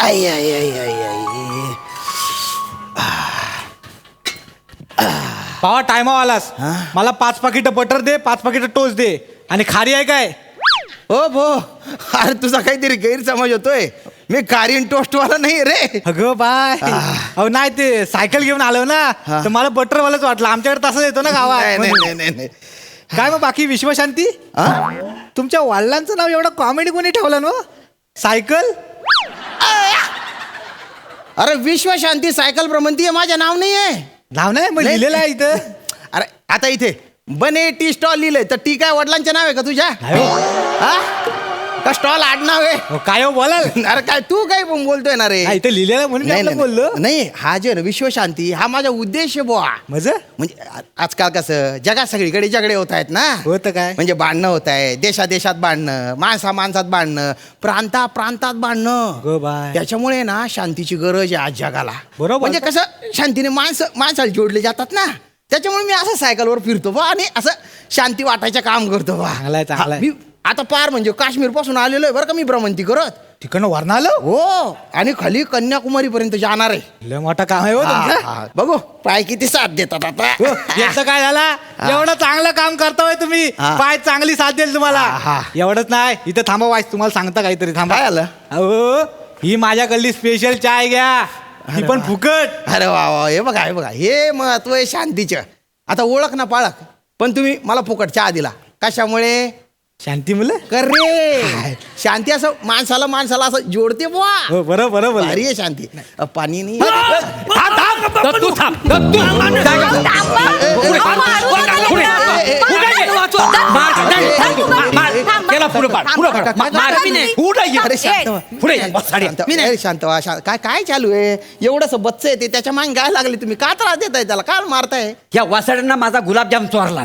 आई आई आई आई आई पावा टायमा आलास. मला 5 पाकिट बटर दे, 5 पाकिट टोस्ट दे. आणि खारी आहे काय? ओ भो, अरे तुझा काहीतरी गैरसमज होतोय. मी कारीन टोस्टवाला नाही रे. अगं बाय, अहो नाही ते सायकल घेऊन आलो ना, तर मला बटरवालाच वाटलं. आमच्याकडे तसंच येतो ना गावात. नाही. काय मग बाकी विश्वशांती? तुमच्या वडिलांचं नाव एवढं कॉमेडी कोणी ठेवलं ना? सायकल? अरे विश्वशांती सायकल भ्रमंती हे माझं नाव नाही आहे. नाव नाही मग लिहिलेलं आहे इथं. अरे आता इथे बने टी स्टॉल लिहिलंय, तर टी काय वडिलांचे नाव आहे का तुझ्या? नाही हो. हा का स्टॉल आडनाव आहे? अहो, काय हो बोलाल? अरे काय तू काय पण बोलतोय ना रे? हा, इथं लिहिलेलं म्हणून मी नाही, आपलं नाही, बोललो. नाही. हा जे ना विश्वशांती हा माझा उद्देश आहे बुवा. मजा म्हणजे आजकाल कसं जगात सगळीकडे झगडे होत आहेत ना. होतं काय? म्हणजे भांडणं होत आहे, देशात भांडणं, माणसात भांडणं, प्रांतात भांडणं. गो बाय. त्याच्यामुळे ना शांतीची गरज आहे आज जगाला. बरोबर. म्हणजे कसं शांतीने माणसाला जोडले जातात ना. त्याच्यामुळे मी असं सायकलवर फिरतो बा आणि असं शांती वाटायचं काम करतो बा. चांगलं आहे, चांगलं आहे. मी आता पार म्हणजे काश्मीर पासून आलेलो आहे बरं का मी भ्रमंती करत. तिकडनं वरण आलं? हो, आणि खाली कन्याकुमारी पर्यंत जाणार आहे. लय मोठा काम आहे हो तुमचं. हा, बघू पाय किती साथ देतात आता. हो, याचं काय झाला? एवढं चांगलं काम करतोय तुम्ही. हा. पाय चांगली साथ देईल तुम्हाला. हा. एवढंच नाही, इथं थांबा वाईस, तुम्हाला सांगता काहीतरी. थांबा. काय आलं? अहो, ही माझ्याकडली स्पेशल चाय घ्या, ती पण फुकट. अरे वा, हे बघा हे महत्व आहे शांतीचं. आता ओळख ना पाळख, पण तुम्ही मला फुकट चहा दिला कशामुळे? शांती मुलं. करे शांती असं माणसाला असं जोडते बुवा. हो, बरोबर. भारी आहे शांती. पाणी नाही. तू थांब. त्याला पुढे पाड. अरे शांत व्हा. पुढे शांत. अरे शांत व्हा. काय चालू आहे? एवढंसं बच्च आहे ते, त्याच्या मागे काय लागले तुम्ही? का त्रास देताय त्याला? का मारताय? या वासाड्यांना माझा गुलाबजाम चोरला.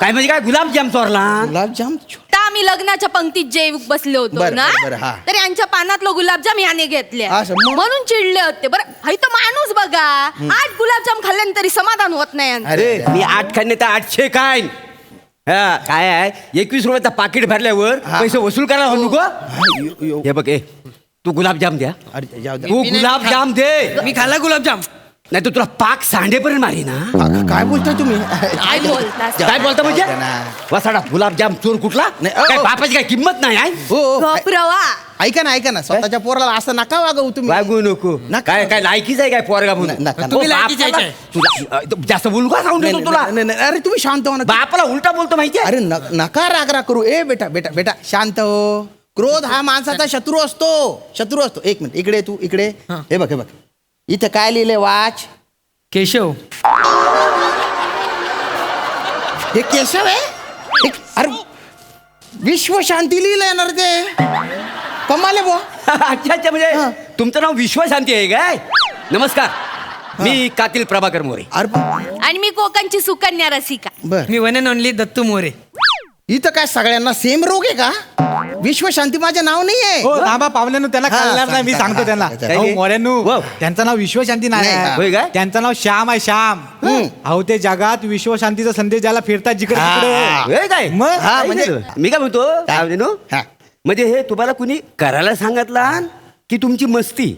काय म्हणजे काय गुलाबजाम चोरला? गुलाबजाम आता आम्ही लग्नाच्या पंक्तीत जे बसले होतो बरं, ना, बरं, हा. तर यांच्या पानातलं गुलाबजाम याने घेतले असं मग? म्हणून चिडले होते. बरं हाय तो माणूस बघा, 8 गुलाबजाम खाल्ल्यानंतर तरी समाधान होत नाही यांचं. अरे मी 8 खाणे तर 800 काय. हा काय आहे, 21 रुपयाचा पाकिट भरल्यावर पैसे वसूल करायला हो नको. हे बघ तू गुलाबजाम द्या. अरे जाऊ दे. तू गुलाबजाम दे. मी खाल्ला गुलाबजाम. नाही तर तुला पाक सांडेपर्यंत मारी ना. काय बोलताय तुम्ही? काय बोलता? काय बोलता म्हणजे? जाऊ दे ना. वसाडा गुलाबजाम चोर कुठला? नाही, काय बापाची काय किंमत नाही आहे? हो गप्रवा. ऐका ना स्वतःच्या पोराला असं नका वागवू तुम्ही. वागू नको. नका. काय लायकीच आहे काय पोरगा म्हणून? नका. तुम्ही हो, लायकीचे बापाला- आहे. तुला जास्त बोलू का सांगतो नाही, तुला? नाही, अरे तुम्ही शांत हो ना. बापाला उलटा बोलतो माहितीये? अरे नका राग करू. बेटा शांत हो. क्रोध हा माणसाचा शत्रू असतो. एक मिनिट इकडे तू इकडे. हे बघ इथे काय लिहिले वाच. केशव. हे केशव आहे. अरे विश्व शांती लिहिलंय ना रे ते. कमाले बुवा. अच्छा म्हणजे तुमचं नाव विश्वशांती आहे काय? नमस्कार, मी कातील प्रभाकर मोरे. अरे आणि मी कोकणची सुकन्या रसिका. बर, मी one and only Dattu More. इथं काय सगळ्यांना सेम रोग आहे का? विश्व शांती माझं नाव नाही हो, आहे. थांबा पाहुण्यानो, त्यांना हा, कळणार नाही. मी सांग, सांगतो त्यांना. सांग, अहो, मोऱ्यांनो, वाव. त्यांचं नाव विश्वशांती नाही नाही, आहे. होय काय? त्यांचं नाव श्याम आहे, श्याम. अहो, ते जगात विश्वशांतीचा संदेश द्यायला फिरतात जिकडे हा. तिकडे. होय काय? मग? हा, काय म्हणजे- झालं? मी काय म्हणतो काय नो? हा. म्हणजे हे तुम्हाला कुणी करायला सांगितला की तुमची मस्ती?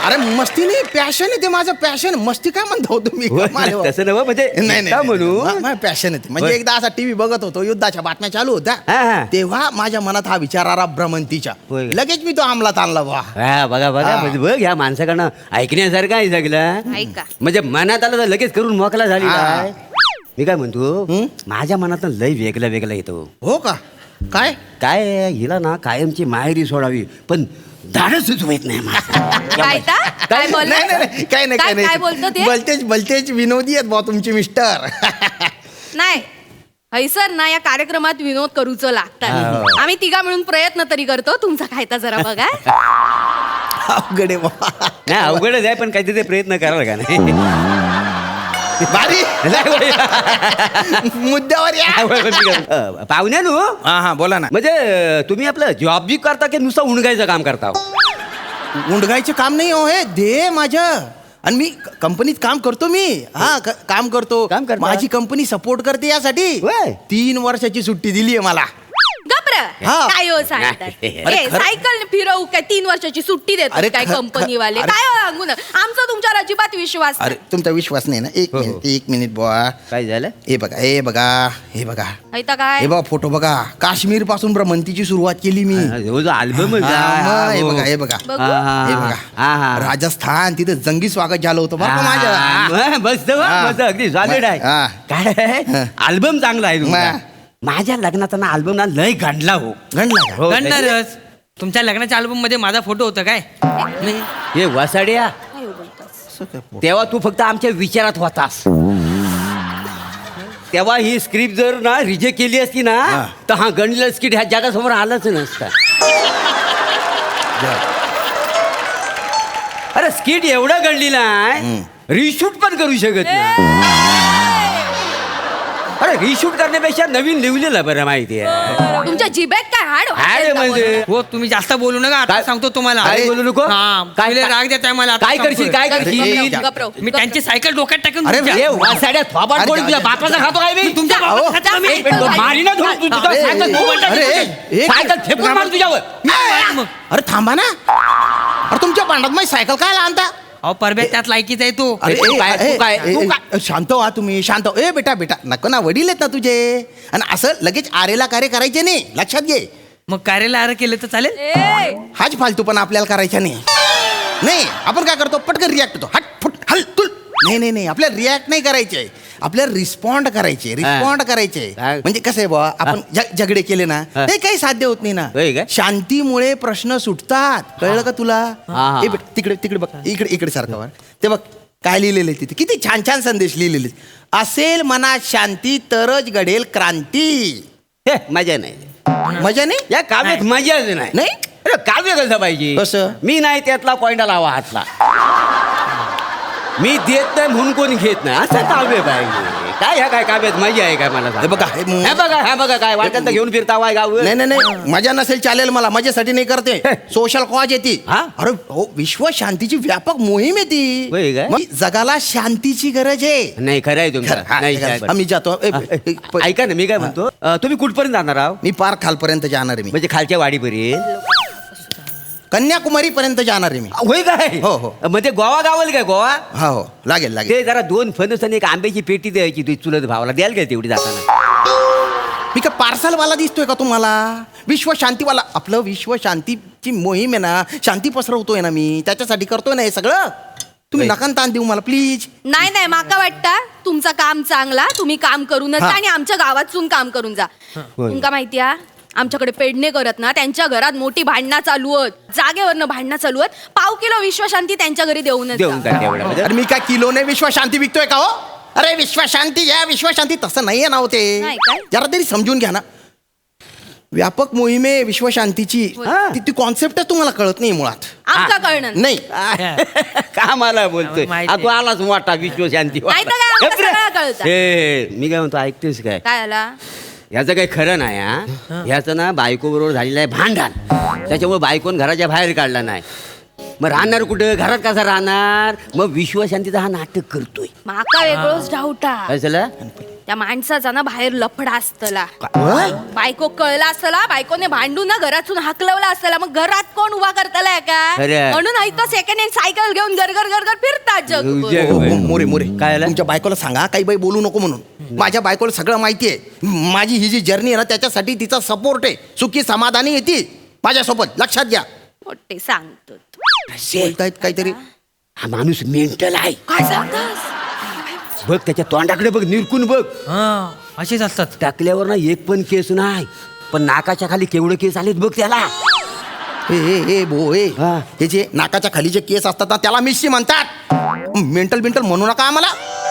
अरे मस्ती नाही, पॅशन आहे ते माझं. पॅशन मस्ती काय म्हणतो तुम्ही? कमाल आहे. तसं नव्ह म्हणजे नाही का म्हणू? पॅशन आहे ते. म्हणजे बर. एकदा असा टीव्ही बघत होतो, युद्धाच्या बातम्या चालू हा, हा. होत्या. तेव्हा माझ्या मनात हा विचार आला भ्रमंतीच्या. होय. लगेच मी तो अंमलात आणला वा. हा, बघा हा. म्हणजे बघ ह्या माणसाकडनं ऐकण्यासारखं आहे सगळं. ऐका. म्हणजे मनात आलं तर लगेच करून मोकला झाली हा. काय? मी काय म्हणतो, माझ्या मनात लय वेगळं येतो. हो का? काय काय हिला ना कायमची माहेरी सोडावी, पण धाडसच होत नाही मला. काय ता? काय बोलला? नाही काय काय बोलतो ते? भलतेच विनोदी आहेत बा तुमचे मिस्टर. नाही हैसर ना, या कार्यक्रमात विनोद करूच लागतात. आम्ही तिघा मिळून प्रयत्न तरी करतो. तुमचा खायता जरा बघा. अवघड आहे बा. नाही अवघडच आहे, पण काहीतरी ते प्रयत्न कराल का नाही? भारी मुद्द्यावर या. पाहुण्यानु हा बोला ना. म्हणजे तुम्ही आपलं जॉब बी करता की नुसतं उणगायचं काम करता? उंडगायचे काम नाही हो हे. दे माझं. आणि मी कंपनीत काम करतो मी काम करतो काम करता? माझी कंपनी सपोर्ट करते यासाठी होय. 3 वर्षाची सुट्टी दिली आहे मला. गप्र हा. काय हो सांगतात अरे ए, खरं- सायकल फिरवू काय 3 वर्षाची सुट्टी अरे देतात काय ख- ख- कंपनीवाले अरे- काय हो सांगू ना आमचा तुमच्यावर अजिबात विश्वास अरे नाही. तुमचा विश्वास नाही ना एक हो, मिनिट 1 मिनिट बुवा. काय झालं हे बघा हे बघा हे बघा ऐता काय हे बघा फोटो बघा काश्मीर पासून भ्रमंतीची सुरुवात केली मी. अल्बम हा, मग हे बघा हे बघा बघू. हे बघा राजस्थान तिथे जंगी स्वागत झालं होतं बरं का माझ्या. मस्त हा. मस्त अगदी सॉलिड आहे हा. काय अल्बम चांगला आहे तुमचा. मग. माझ्या लग्नाचा ना अल्बम ना लय गांडला हो गणला का? हो, गणणारच तुमच्या लग्नाच्या अल्बम मध्ये माझा फोटो होता काय नाही. हे वसाड्या काय हो बोलतास? तेव्हा तू फक्त आमच्या विचारात होतास तेव्हा ही स्क्रिप्ट जर ना रिजेक्ट केली असती ना हा. तर हा गणलेला स्किट ह्या जगासमोर आलाच नसता. अरे स्किट एवढं गणलेलं आहे रिशूट पण करू शकत नाही. अरे रिशूट करण्यापेक्षा नवीन लिहिलेलं बरं माहिती आहे. तुमच्या जिभेत काय हाड अरे म्हणजे हो तुम्ही जास्त बोलू नका आता काय- सांगतो तुम्हाला काय बोलू नको? हा, काय- पहिले राग देताय मला आता काय सांगतोय. करशील काय करशील अरे, गप्रो मी त्यांची सायकल डोक्यात टाकून अरे, तुमच्या- हे वासाड्या थोबाड अरे, कोण तुझ्या अरे, बापाचा खातो काय मी तुमच्या अहो, बापाचा खाता मी. एक मिनिट, मारीनं धरून तू तुझं अरे, सायकल मोबाईल टाकून अरे, तुझी. एक- सायकल फेकून मार तुझ्यावर मग. अरे थांबा ना अरे तुमच्या भांडात माझी सायकल काय आणता. अहो परब्या त्यात लायकीच आहे तू अरे तू काय- ए, तू काय- ए, तू ए, काय- ए, शांत व्हा तुम्ही शांत व्हा. ए बेटा बेटा नको ना वडील आहेत ना तुझे आणि असं लगेच आरेला कार्य करायचे नाही लक्षात घे. मग कार्याला आर केलं तर चालेल ए, हाच फालतू पण आपल्याला करायचा नाही आपण काय करतो पटकन रिॲक्ट होतो हट फुट हल तुल नाही आपल्याला रिॲक्ट नाही करायचे आपल्याला रिस्पॉन्ड करायचे काय? म्हणजे कसं आहे बुवा आपण झगडे केले ना हा. ते काही साध्य होत नाही होय ना काय? शांतीमुळे प्रश्न सुटतात कळलं का तुला हा. ए बेटा तिकडे तिकडे बघ इकडे सारखं बघ ते बघ काय लिहिलेलं आहे तिथे किती छान छान संदेश लिहिलेले असेल मनात शांती तरच घडेल क्रांती. हे, मजा नाही मजा नाही या काव्यात मजाच नाही नाही? अरे काव्य कसं पाहिजे कसं? मी नाही त्यातला पॉइंट लावा हातला मी देत नाही म्हणून कोणी घेत नाही असं काव्य पाहिजे काय ह्या काय काव्यात मजा आहे काय मला सांग? हे बघा, हे हे बघा काय वाटत तर घेऊन फिरता वाय गाव नाही मजा नसेल चालेल मला मजेसाठी नाही करते सोशल कॉज येते हा? अरे हो विश्व शांतीची व्यापक मोहीम आहे होय काय? ती मग जगाला शांतीची गरज आहे नाही खरं आहे तुमचं हा, नाही हा, काय- आम्ही जातो ऐका ना मी काय म्हणतो तुम्ही कुठपर्यंत जाणार आहो मी पार खालपर्यंत जाणार आहे मी म्हणजे खालच्या वाडीपर्यंत कन्याकुमारी पर्यंत जाणार आहे मी होय काय हो, हो. मग ते गोवा गावल काय गोवा हो हो लागेल लागेल ते जरा 2 फणस आणि एक आंब्याची पेटी द्यायची तुझी चुलत भावाला द्याल काय तेवढी जाताना मी काय पार्सलवाला दिसतोय का तुम्हाला विश्व शांतीवाला आपलं विश्व शांतीची मोहीम आहे ना शांती पसरवतोय ना मी त्याच्यासाठी करतोय ना हे सगळं तुम्ही होय. नका ताण देऊ मला प्लीज नाही माका वाटतं तुमचं काम चांगला तुम्ही काम करूनच हा. जा आणि आमच्या गावातून काम करून जा होय. तुमका माहिती आहे आमच्याकडे पेडणे करत ना त्यांच्या घरात मोठी भांडणं चालू आहेत जागेवरनं भांडणं चालू आहेत $1 किलो विश्वशांती त्यांच्या घरी देऊनच देऊन जा. टाक तेवढ्या अरे मी काय किलोने विश्व शांती विकतोय का हो अरे विश्व शांती या विश्व शांती तसं नाहीये ना होते नाही काय? जरा तरी समजून घ्या ना व्यापक मोहिमे विश्व शांतीची हा. ती कॉन्सेप्टच तुम्हाला कळत नाही मुळात आमका कळणं नाही का मला बोलतोय माहिती आहे. तू आलाच मोठा विश्वशांती नाही तर काय, आमचं सगळं कळतं. हे मी काय म्हणतो ऐकतेस काय काय आला याचं काही खरं नाही हा ह्याचं ना बायको बरोबर झालेलं आहे भांडण त्याच्यामुळे बायकोन घराच्या बाहेर काढला नाही मग राहणार कुठं घरात कसा राहणार मग विश्वशांतीचा हा नाटक करतोय माका वेगळंच डाऊटा काय झालं त्या माणसाचा ना बाहेर लफडा असतला बायको कळला असतला बायकोने भांडून ना घरातून हाकलवला असतला मग घरात कोण उभा करतलाय का खरंय. म्हणून ऐकतो सेकंड हँड सायकल घेऊन गरगर फिरतात जग जग- हो, हो, मोरे मोरे काय झालं? तुमच्या बायकोला सांगा काही बाई बोलू नको म्हणून माझ्या बायकोला सगळं माहिती आहे माझी ही जी जर्नी आहे ना त्याच्यासाठी तिचा सपोर्ट आहे सुखी समाधानी येते माझ्यासोबत लक्षात घ्या मोठे सांगतो बोलतायत काहीतरी हा माणूस मेंटल आहे काय सांगतास बघ त्याच्या तोंडाकडे बघ निरकून बघ हा असेच असतात टाकल्यावर ना एक पण केस नाही पण नाकाच्या खाली केवढे केस आलेत बघ त्याला ए भो ए हा. हे जे नाकाच्या खाली जे केस असतात ना त्याला मिशी म्हणतात मेंटल म्हणू नका आम्हाला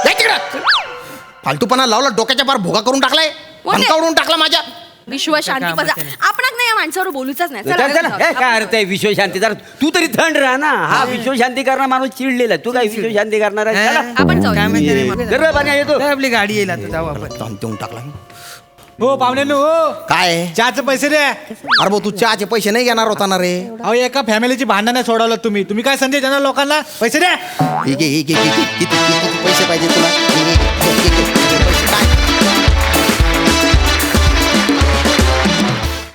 या तिकडं. फालतूपणा लावला डोक्याच्या पार भोगा करून टाकलाय मोठे. पंकावरून टाकला माझ्या विश्व शांती काय पजा म्हणते नाही. आपणाक नाही या माणसावर बोलूच नाही चला, चला. हे काय अर्थ आहे विश्वशांती जरा तू तरी थंड राहा ना हा विश्वशांती करणार माणूस चिडलेला आहे. तू काय विश्वशांती करणार आहे चला. आपण जाऊया. काय माहिती रे मग. गरबा पाणी येतो काय आपली गाडी येईल आता जाऊ आपण ताण देऊन टाकला हो पाहुण्यांनो हो काय चहाचे पैसे द्या. अरे भाऊ तू चहाचे पैसे नाही घेणार होता ना रे. अहो एका फॅमिलीची भांडणं सोडवलं तुम्ही काय संजय जनरल लोकांना पैसे द्या. ठीक आहे किती पैसे पाहिजे तुला?